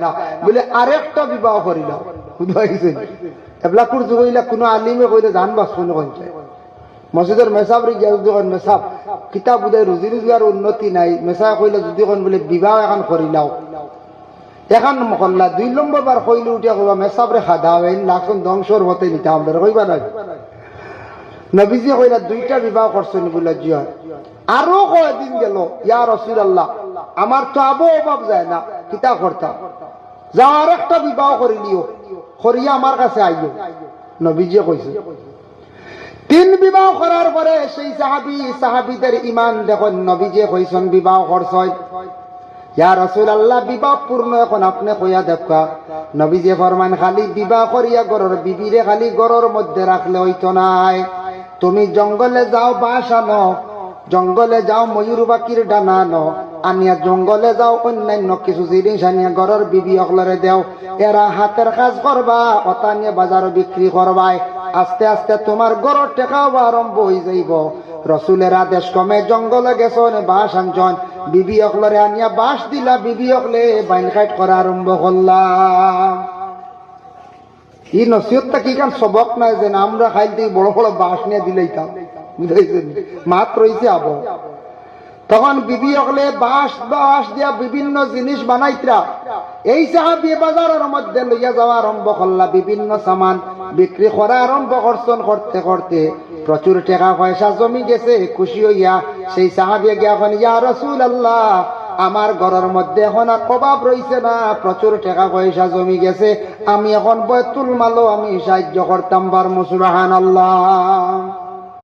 না বলে আরেকটা বিবাহ করিলাম। বুঝাইছেন এবলাকুর যুগ হইলা কোনো আলিমে কইলে জান বাস কোনো কইছে মসজিদের মেসাবরি গিয়া যদি কোন মেসাব কিতাব বুঝাই রুজি রোজগার উন্নতি নাই মেসা কইলে যদি কোন বলে বিবাহ এখন করিলাও এখন মহল্লা 2 নম্বর বার কইলে উঠিয়া কইবা মেসাবরে খাদা হইন লাখন ধ্বংসর হতে নিতে আমরা কইবা না নবীজি কইলা 2টা বিবাহ করছেন বলে জিয়া আরো কয়দিন গেল ইয়া রাসূলুল্লাহ আমার তো আবো অভাব যায় না কিতা করতাম যা আরেকটা বিবাহ করিলিও করিয়া আমার কাছে আইও নবীজি কইছে 3 বিবাহ করার পরে সেই সাহাবীদের ঈমান দেখুন নবীজি কইছেন বিবাহ করছয় ইয়া রাসূলুল্লাহ বিবাহ পূর্ণ এখন আপনি কইয়া দেখা নবীজি ফরমান খালি বিবাহ করিয়া ঘরের বিবিরে খালি ঘরের মধ্যে রাখলে হইতো নাই তুমি জঙ্গলে যাও বাস আনো জঙ্গলে যাও ময়ূর পাখির ডানা আনো আনিয়া জঙ্গলে যাও অন্যান্য কিছু জিনিস আনিয়া ঘরের বিবি অকলরে দেও এরা হাতের কাজ করবা ওটা নিয়ে বাজারে বিক্রি করবাই আস্তে আস্তে তোমার ঘরের টেকাও আরম্ভ হয়ে যাইব রসুলের আদেশ কমে জঙ্গলে গেছন বাস আনছন বিবি অকলরে আনিয়া বাস দিলা বিবি অকলে বাইন কাট করা আরম্ভ করলাম এই নসিহতটা কি কারণ সবক নাই যে আমরা খাইতে বড় বড় বাস নিয়ে দিলেইতাম বুঝাইছেন মাত্র রয়েছে আবো তখন বিবি অকলে বাস দিয়া বিভিন্ন জিনিস বানাইতরা এই সাহাবী বাজারের মধ্যে লইয়া যাওয়া আরম্ভ করলা বিভিন্ন সামান বিক্রি করা আরম্ভ করছেন করতে করতে প্রচুর টাকা পয়সা জমি গেছে খুশি হইয়া সেই সাহাবী গিয়া এখন ইয়া রাসূলুল্লাহ আমার ঘরের মধ্যে এখন আর অভাব রইছে না প্রচুর টাকা পয়সা জমি গেছে আমি এখন বয়তুল মালও আমি সাহায্য করতাম পারমু সুবহানাল্লাহ